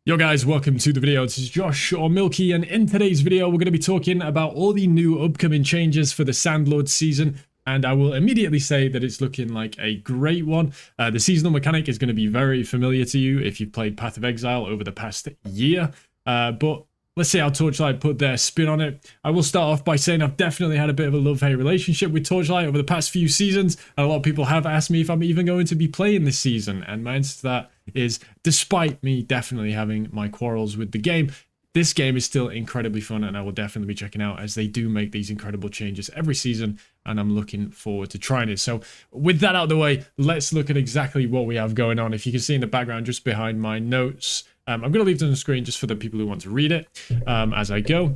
Yo guys, welcome to the video. This is Josh or Milky, and in today's video we're going to be talking about all the new upcoming changes for the Sandlord season, and I will immediately say that it's looking like a great one. The seasonal mechanic is going to be very familiar to you if you've played Path of Exile over the past year, but let's see how Torchlight put their spin on it. I will start off by saying I've definitely had a bit of a love-hate relationship with Torchlight over the past few seasons, and a lot of people have asked me if I'm even going to be playing this season, and my answer to that is, despite me definitely having my quarrels with the game, this game is still incredibly fun, and I will definitely be checking out as they do make these incredible changes every season, and I'm looking forward to trying it. So with that out of the way, let's look at exactly what we have going on. If you can see in the background just behind my notes, I'm going to leave it on the screen just for the people who want to read it as I go.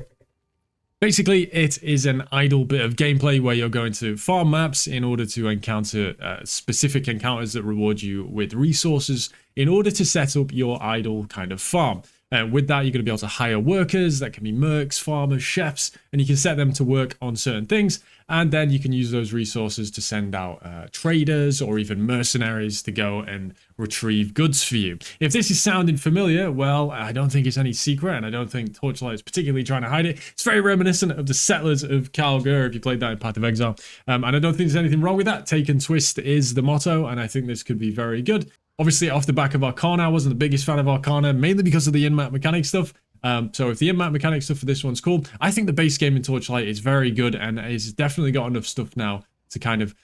Basically, it is an idle bit of gameplay where you're going to farm maps in order to encounter specific encounters that reward you with resources in order to set up your idle kind of farm. With that, you're going to be able to hire workers that can be mercs, farmers, chefs, and you can set them to work on certain things. And then you can use those resources to send out traders or even mercenaries to go and retrieve goods for you. If this is sounding familiar, well, I don't think it's any secret, and I don't think Torchlight is particularly trying to hide it. It's very reminiscent of the settlers of Calgur, if you played that in Path of Exile. And I don't think there's anything wrong with that. Take and twist is the motto, and I think this could be very good. Obviously, off the back of Arcana, I wasn't the biggest fan of Arcana, mainly because of the in-map mechanic stuff. So if the in-map mechanic stuff for this one's cool, I think the base game in Torchlight is very good, and it's definitely got enough stuff now to kind of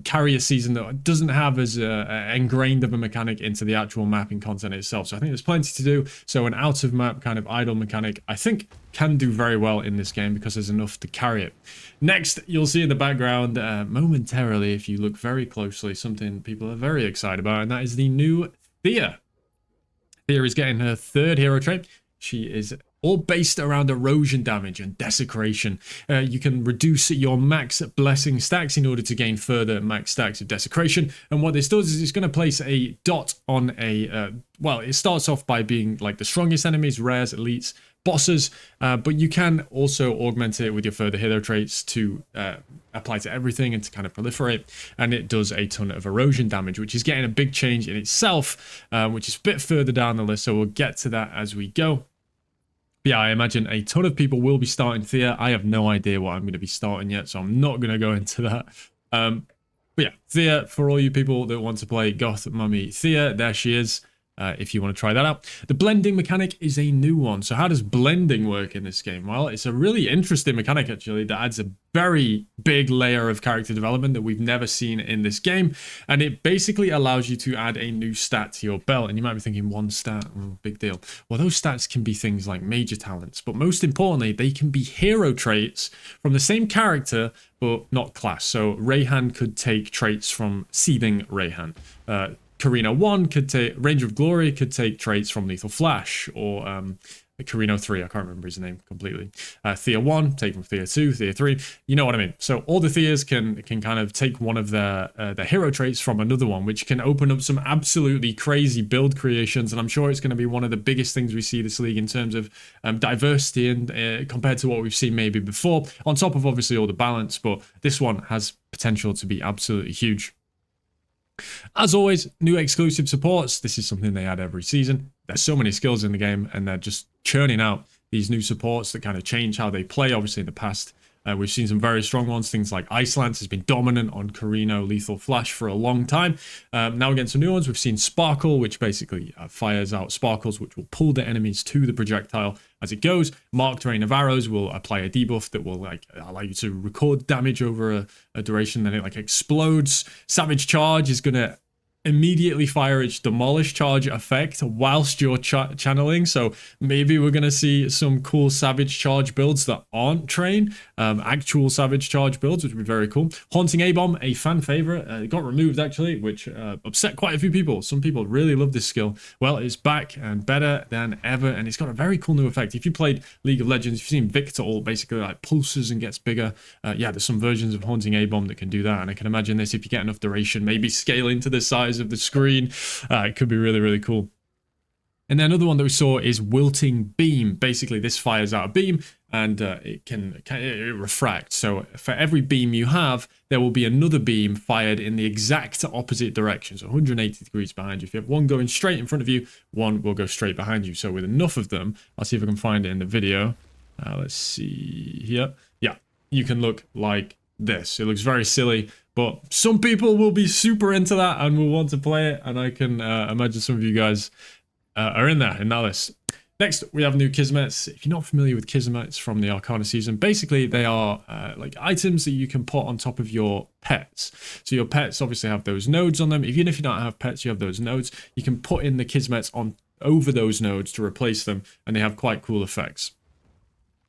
carry a season that doesn't have as ingrained of a mechanic into the actual mapping content itself. So I think there's plenty to do. So an out-of-map kind of idle mechanic, I think, can do very well in this game because there's enough to carry it. Next, you'll see in the background, momentarily, if you look very closely, something people are very excited about, and that is the new Thea. Thea is getting her third hero trait. She is all based around erosion damage and desecration. You can reduce your max blessing stacks in order to gain further max stacks of desecration. And what this does is it's going to place a dot on a, well, it starts off by being like the strongest enemies, rares, elites, bosses, but you can also augment it with your further hero traits to apply to everything and to kind of proliferate. And it does a ton of erosion damage, which is getting a big change in itself, which is a bit further down the list. So we'll get to that as we go. Yeah, I imagine a ton of people will be starting Thea. I have no idea what I'm going to be starting yet, so I'm not going to go into that. But yeah, Thea, for all you people that want to play Goth Mummy Thea, there she is. If you want to try that out. The blending mechanic is a new one. So how does blending work in this game? Well, it's a really interesting mechanic, actually, that adds a very big layer of character development that we've never seen in this game. And it basically allows you to add a new stat to your belt. And you might be thinking, one stat, big deal. Well, those stats can be things like major talents, but most importantly, they can be hero traits from the same character, but not class. So Rayhan could take traits from Seething Rayhan. Carino 1 could take, Ranger of Glory could take traits from Lethal Flash, or Carino 3, I can't remember his name completely. Thea 1, take from Thea 2, Thea 3, you know what I mean. So all the Theas can kind of take one of their hero traits from another one, which can open up some absolutely crazy build creations, and I'm sure it's going to be one of the biggest things we see this league in terms of diversity and compared to what we've seen maybe before, on top of obviously all the balance, but this one has potential to be absolutely huge. As always, new exclusive supports. This is something they add every season. There's so many skills in the game, and they're just churning out these new supports that kind of change how they play. Obviously, in the past, we've seen some very strong ones. Things like Ice Lance has been dominant on Carino Lethal Flash for a long time. Now we're getting some new ones. We've seen Sparkle, which basically fires out sparkles, which will pull the enemies to the projectile as it goes. Marked Rain of Arrows will apply a debuff that will like allow you to record damage over a duration. Then it like explodes. Savage Charge is going to immediately fire its demolish charge effect whilst you're channeling, so maybe we're going to see some cool savage charge builds that aren't train, actual savage charge builds, which would be very cool. Haunting A-Bomb, a fan favorite, it got removed actually, which upset quite a few people. Some people really love this skill. Well, it's back and better than ever, and it's got a very cool new effect. If you played League of Legends, if you've seen Victor all basically like pulses and gets bigger, yeah, there's some versions of Haunting A-Bomb that can do that, and I can imagine this, if you get enough duration, maybe scale into the size of the screen. It could be really, really cool. And then another one that we saw is Wilting Beam. Basically, this fires out a beam and it refracts. So for every beam you have, there will be another beam fired in the exact opposite direction. So 180 degrees behind you. If you have one going straight in front of you, one will go straight behind you. So with enough of them, I'll see if I can find it in the video. Let's see here. Yeah, you can look like this. It looks very silly, but some people will be super into that and will want to play it. And I can imagine some of you guys are in that list. Next, we have new Kismets. If you're not familiar with Kismets from the Arcana season, basically they are like items that you can put on top of your pets. So your pets obviously have those nodes on them. Even if you don't have pets, you have those nodes. You can put in the Kismets on over those nodes to replace them, and they have quite cool effects.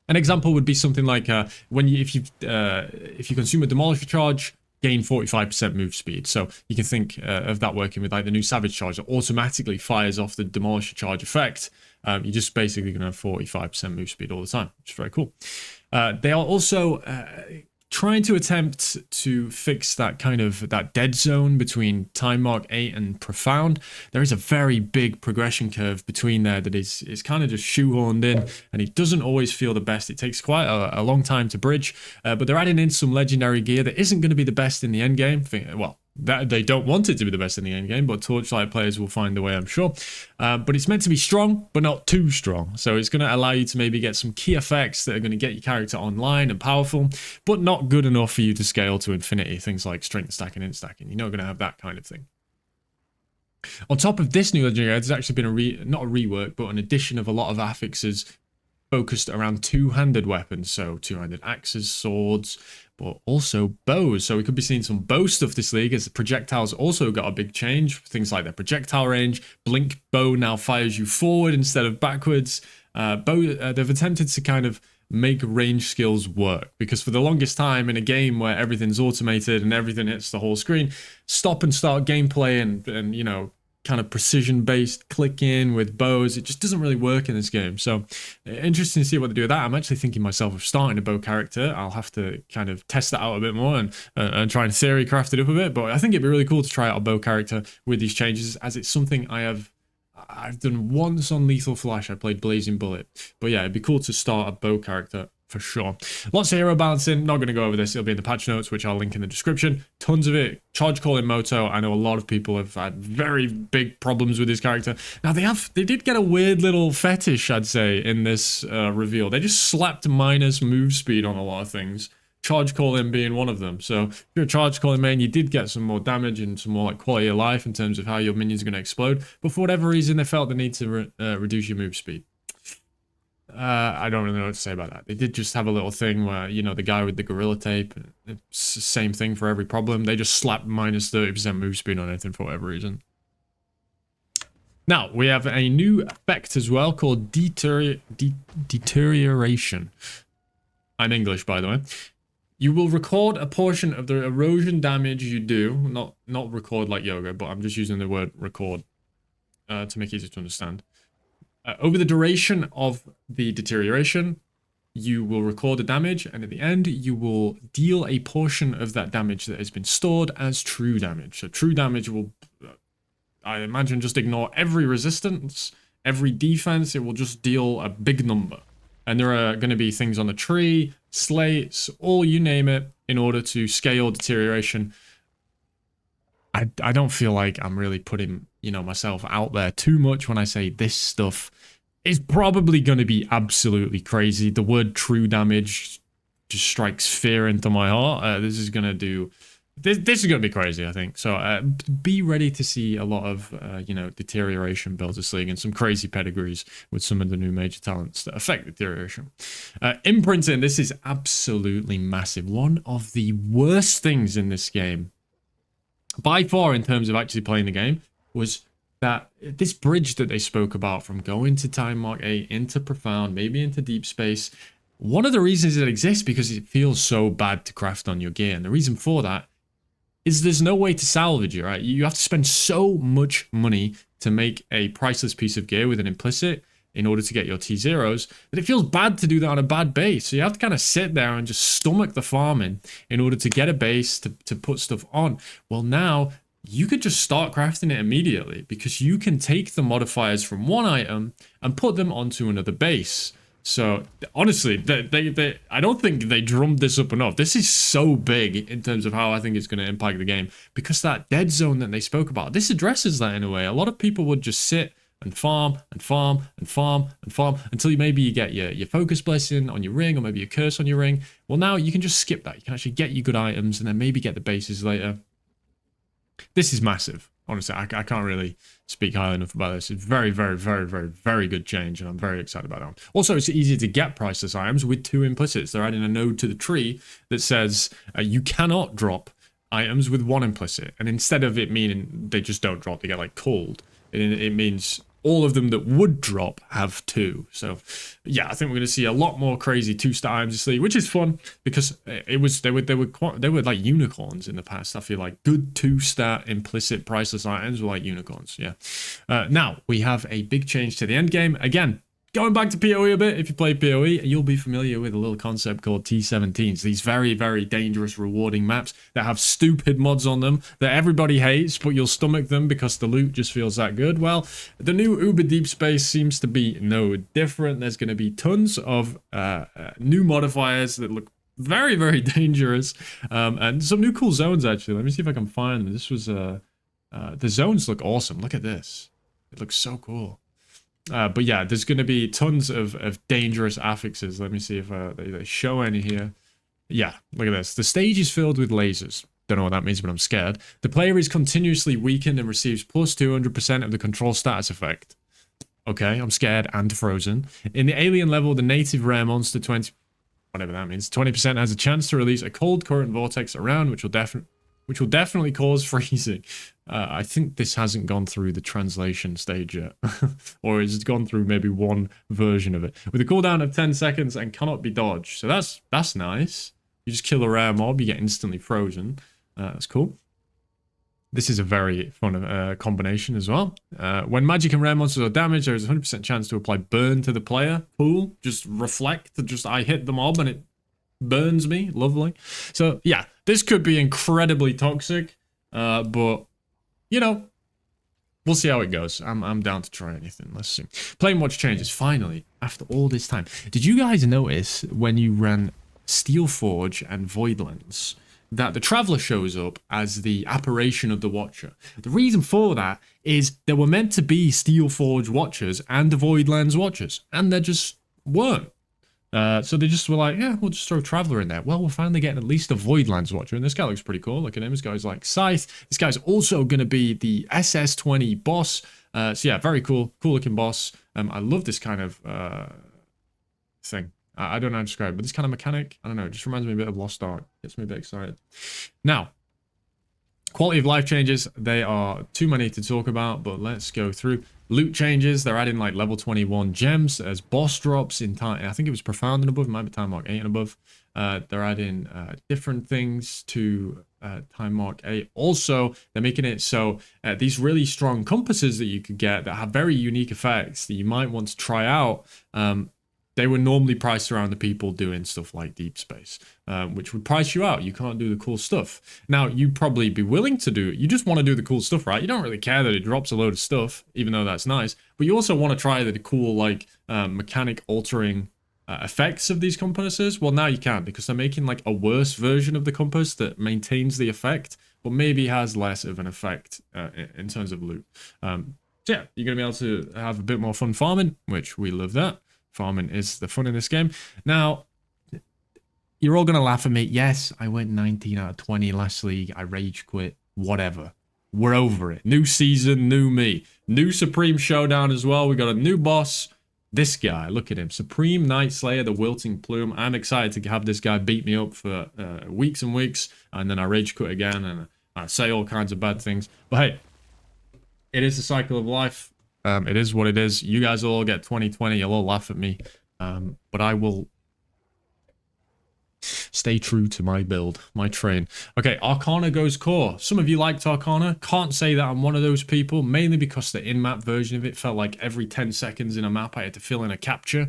An example would be something like if you consume a demolisher charge, gain 45% move speed. So you can think of that working with like the new Savage charge that automatically fires off the demolisher charge effect. You're just basically going to have 45% move speed all the time, which is very cool. They are also trying to attempt to fix that kind of that dead zone between Time Mark 8 and Profound. There is a very big progression curve between there that is kind of just shoehorned in, and it doesn't always feel the best. It takes quite a long time to bridge, but they're adding in some legendary gear that isn't going to be the best in the end game. Well, that they don't want it to be the best in the end game, but Torchlight players will find the way, I'm sure. But it's meant to be strong, but not too strong. So it's going to allow you to maybe get some key effects that are going to get your character online and powerful, but not good enough for you to scale to infinity. Things like strength stacking and stacking. You're not going to have that kind of thing. On top of this new legendary, there's actually been not a rework, but an addition of a lot of affixes focused around two-handed weapons. So two-handed axes, swords, but also bows. So we could be seeing some bow stuff this league, as the projectiles also got a big change. Things like their projectile range. Blink bow now fires you forward instead of backwards. They've attempted to kind of make range skills work, because for the longest time in a game where everything's automated and everything hits the whole screen, stop and start gameplay and you know, kind of precision-based clicking with bows, it just doesn't really work in this game. So interesting to see what they do with that. I'm actually thinking myself of starting a bow character. I'll have to kind of test that out a bit more and try and theory craft it up a bit. But I think it'd be really cool to try out a bow character with these changes, as it's something I've done once on Lethal Flash. I played Blazing Bullet. But yeah, it'd be cool to start a bow character for sure. Lots of hero balancing. Not going to go over this. It'll be in the patch notes, which I'll link in the description. Tons of it. Charge calling Moto. I know a lot of people have had very big problems with this character. Now they did get a weird little fetish, I'd say, in this reveal. They just slapped minus move speed on a lot of things. Charge calling being one of them. So if you're a charge calling main, you did get some more damage and some more like quality of life in terms of how your minions are going to explode. But for whatever reason, they felt the need to reduce your move speed. I don't really know what to say about that. They did just have a little thing where, you know, the guy with the gorilla tape, it's the same thing for every problem. They just slapped minus 30% move speed on anything for whatever reason. Now, we have a new effect as well called Deterioration. I'm English, by the way. You will record a portion of the erosion damage you do. Not record like yoga, but I'm just using the word record to make it easier to understand. Over the duration of the deterioration, you will record the damage, and at the end, you will deal a portion of that damage that has been stored as true damage. So true damage will, I imagine, just ignore every resistance, every defense. It will just deal a big number. And there are going to be things on the tree, slates, all you name it, in order to scale deterioration. I don't feel like I'm really putting, you know, myself out there too much when I say this stuff is probably going to be absolutely crazy. The word true damage just strikes fear into my heart. This is going to do... This is going to be crazy, I think. So be ready to see a lot of, you know, deterioration builds this league and some crazy pedigrees with some of the new major talents that affect deterioration. Imprinting, this is absolutely massive. One of the worst things in this game, by far, in terms of actually playing the game, was that this bridge that they spoke about from going to Time Mark 8 into Profound, maybe into Deep Space. One of the reasons it exists because it feels so bad to craft on your gear. And the reason for that is there's no way to salvage it, right? You have to spend so much money to make a priceless piece of gear with an implicit in order to get your T0s, that it feels bad to do that on a bad base. So you have to kind of sit there and just stomach the farming in order to get a base to put stuff on. Well, now you could just start crafting it immediately because you can take the modifiers from one item and put them onto another base. So honestly, I don't think they drummed this up enough. This is so big in terms of how I think it's going to impact the game, because that dead zone that they spoke about, this addresses that in a way. A lot of people would just sit and farm and farm and farm and farm until maybe you get your focus blessing on your ring, or maybe a curse on your ring. Well, now you can just skip that. You can actually get your good items and then maybe get the bases later. This is massive. Honestly, I can't really speak highly enough about this. It's very, very, very, very, very good change, and I'm very excited about that one. Also, it's easier to get priceless items with 2 implicits. They're adding a node to the tree that says you cannot drop items with 1 implicit, and instead of it meaning they just don't drop, they get like cold, it means all of them that would drop have 2. So yeah, I think we're going to see a lot more crazy 2-star items this league, which is fun because they were like unicorns in the past. I feel like good 2-star implicit priceless items were like unicorns. Yeah. Now we have a big change to the end game. Again, going back to PoE a bit, if you play PoE, you'll be familiar with a little concept called T17s. These very, very dangerous, rewarding maps that have stupid mods on them that everybody hates, but you'll stomach them because the loot just feels that good. Well, the new Uber Deep Space seems to be no different. There's going to be tons of new modifiers that look very, very dangerous, and some new cool zones, actually. Let me see if I can find them. This was, the zones look awesome. Look at this. It looks so cool. But yeah, there's going to be tons of dangerous affixes. Let me see if they show any here. Yeah, look at this. The stage is filled with lasers. Don't know what that means, but I'm scared. The player is continuously weakened and receives plus 200% of the control status effect. Okay, I'm scared and frozen. In the alien level, the native rare monster 20... whatever that means. 20% has a chance to release a cold current vortex around, which will definitely cause freezing. I think this hasn't gone through the translation stage yet. Or it's gone through maybe one version of it. With a cooldown of 10 seconds and cannot be dodged. So that's nice. You just kill a rare mob, you get instantly frozen. That's cool. This is a very fun combination as well. When magic and rare monsters are damaged, there is a 100% chance to apply burn to the player. Cool. Just reflect. I hit the mob and it burns me. Lovely. So yeah, this could be incredibly toxic, but you know, we'll see how it goes. I'm down to try anything. Let's see. Play and watch changes finally after all this time. Did you guys notice when you ran Steelforge and Voidlands that the Traveler shows up as the apparition of the Watcher? The reason for that is there were meant to be Steelforge Watchers and the Voidlands Watchers, and there just weren't. So they just were like, yeah, we'll just throw Traveler in there. Well, we're finally getting at least a Voidlands Watcher, and this guy looks pretty cool. Look at him. This guy's like Scythe. This guy's also going to be the SS20 boss. So yeah, very cool. Cool looking boss. I love this kind of thing. I don't know how to describe it, but this kind of mechanic, I don't know, it just reminds me a bit of Lost Ark. Gets me a bit excited. Now, quality of life changes, they are too many to talk about, but let's go through. Loot changes, they're adding like level 21 gems as boss drops in time. I think it was Profound and above, it might be Time Mark 8 and above. They're adding different things to Time Mark 8. Also, they're making it so these really strong compasses that you could get that have very unique effects that you might want to try out, they were normally priced around the people doing stuff like Deep Space, which would price you out. You can't do the cool stuff. Now, you'd probably be willing to do it. You just want to do the cool stuff, right? You don't really care that it drops a load of stuff, even though that's nice. But you also want to try the cool, like, mechanic-altering effects of these compasses. Well, now you can, because they're making, like, a worse version of the compass that maintains the effect, but maybe has less of an effect in terms of loot. So, yeah, you're going to be able to have a bit more fun farming, which we love that. Farming is the fun in this game. Now, you're all going to laugh at me. Yes, I went 19 out of 20 last league. I rage quit. Whatever. We're over it. New season, new me. New Supreme Showdown as well. We got a new boss. This guy, look at him. Supreme Night Slayer, the Wilting Plume. I'm excited to have this guy beat me up for weeks and weeks. And then I rage quit again. And I say all kinds of bad things. But hey, it is the cycle of life. It is what it is. You guys will all get 2020. You'll all laugh at me. But I will stay true to my build, my train. Okay, Arcana goes core. Some of you liked Arcana. Can't say that I'm one of those people, mainly because the in-map version of it felt like every 10 seconds in a map I had to fill in a capture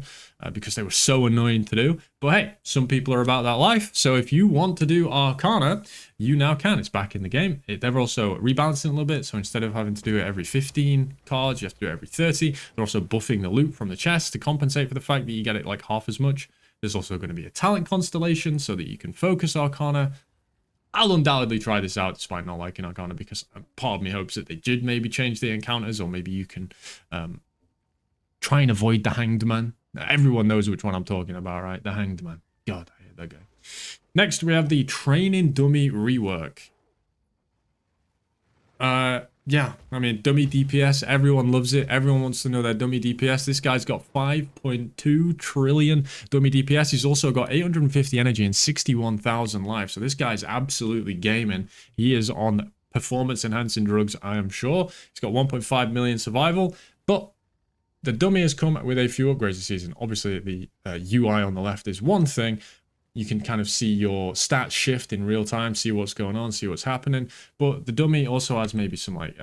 because they were so annoying to do. But hey, some people are about that life. So if you want to do Arcana, you now can. It's back in the game. They're also rebalancing a little bit. So instead of having to do it every 15 cards, you have to do it every 30. They're also buffing the loot from the chest to compensate for the fact that you get it like half as much. There's also going to be a talent constellation so that you can focus Arcana. I'll undoubtedly try this out despite not liking Arcana, because part of me hopes that they did maybe change the encounters, or maybe you can try and avoid the Hanged Man. Everyone knows which one I'm talking about, right? The Hanged Man. God, I hate that guy. Next, we have the Training Dummy rework. Yeah, I mean, dummy DPS, everyone loves it. Everyone wants to know their dummy DPS. This guy's got 5.2 trillion dummy DPS. He's also got 850 energy and 61,000 life. So this guy's absolutely gaming. He is on performance-enhancing drugs, I am sure. He's got 1.5 million survival, but the dummy has come with a few upgrades this season. Obviously, the UI on the left is one thing. You can kind of see your stats shift in real time, see what's going on, see what's happening. But the dummy also has maybe some like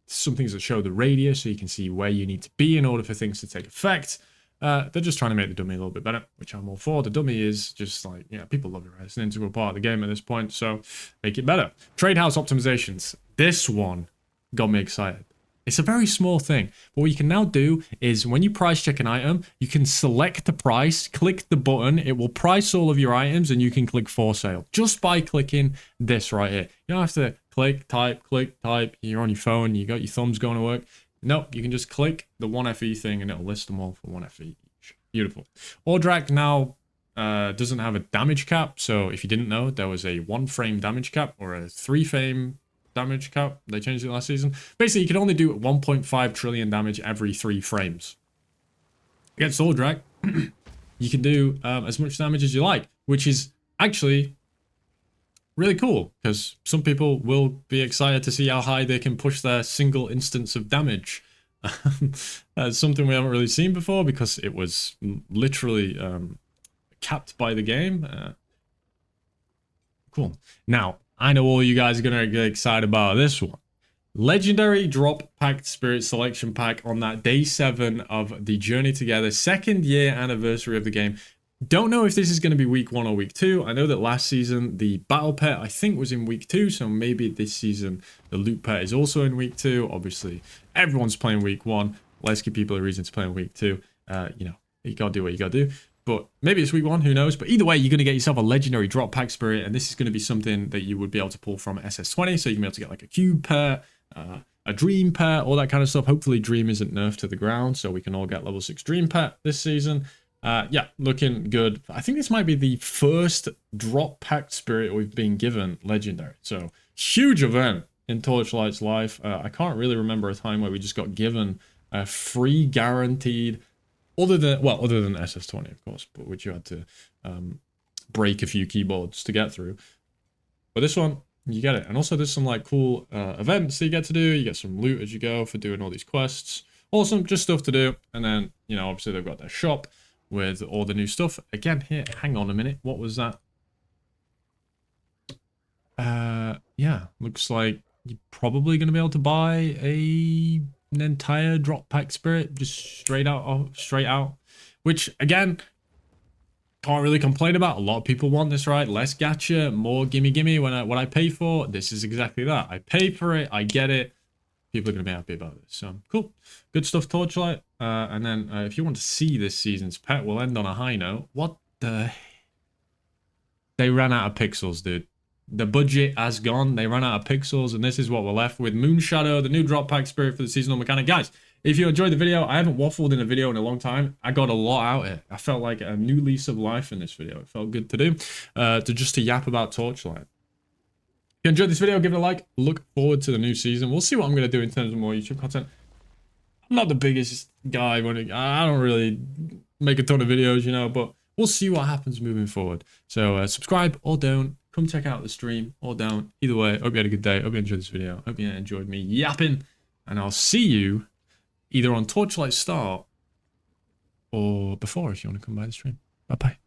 some things that show the radius, so you can see where you need to be in order for things to take effect. They're just trying to make the dummy a little bit better, which I'm all for. The dummy is just like, yeah, people love it, right? It's an integral part of the game at this point, so make it better. Trade house optimizations. This one got me excited. It's a very small thing, but what you can now do is when you price check an item, you can select the price, click the button, it will price all of your items, and you can click for sale just by clicking this right here. You don't have to click, type, you're on your phone, you got your thumbs going to work. Nope, you can just click the 1FE thing and it'll list them all for 1FE each. Beautiful. Ordrak now doesn't have a damage cap, so if you didn't know, there was a 1 frame damage cap or a 3 frame damage cap. They changed it last season. Basically, you can only do 1.5 trillion damage every 3 frames. Against Ordrak, you can do as much damage as you like, which is actually really cool, because some people will be excited to see how high they can push their single instance of damage. That's something we haven't really seen before, because it was literally capped by the game. Cool. Now, I know all you guys are going to get excited about this one. Legendary drop Pact Spirit selection pack on that day 7 of the Journey Together 2nd year anniversary of the game. Don't know if this is going to be week 1 or week 2. I know that last season the battle pet I think was in week 2, so maybe this season the loot pet is also in week 2. Obviously, everyone's playing week 1. Let's give people a reason to play in week 2. You know, you gotta do what you gotta do. But maybe it's week 1, who knows? But either way, you're going to get yourself a legendary drop Pact Spirit, and this is going to be something that you would be able to pull from SS20, so you can be able to get like a cube pair, a dream pair, all that kind of stuff. Hopefully dream isn't nerfed to the ground, so we can all get level 6 dream pet this season. Yeah, looking good. I think this might be the first drop Pact Spirit we've been given legendary, so huge event in Torchlight's life. I can't really remember a time where we just got given a free guaranteed, other than SS20, of course, but which you had to break a few keyboards to get through. But this one, you get it. And also there's some like cool events that you get to do. You get some loot as you go for doing all these quests. Awesome, just stuff to do. And then, you know, obviously they've got their shop with all the new stuff. Again, here, hang on a minute. What was that? Yeah, looks like you're probably going to be able to buy an entire drop Pact Spirit just straight out, which again, can't really complain about. A lot of people want this, right? Less gacha, more gimme what I pay for. This is exactly that. I pay for it, I get it. People are gonna be happy about this. So cool, good stuff, Torchlight. And then if you want to see this season's pet, we'll end on a high note. What the? They ran out of pixels, dude. The budget has gone. They ran out of pixels, and this is what we're left with. Moonshadow, the new drop Pact Spirit for the seasonal mechanic. Guys, if you enjoyed the video, I haven't waffled in a video in a long time. I got a lot out of it. I felt like a new lease of life in this video. It felt good to do, to yap about Torchlight. If you enjoyed this video, give it a like. Look forward to the new season. We'll see what I'm going to do in terms of more YouTube content. I'm not the biggest guy. I don't really make a ton of videos, you know, but we'll see what happens moving forward. So subscribe or don't. Come check out the stream or don't. Either way, hope you had a good day. Hope you enjoyed this video. Hope you enjoyed me yapping. And I'll see you either on Torchlight Start or before if you want to come by the stream. Bye-bye.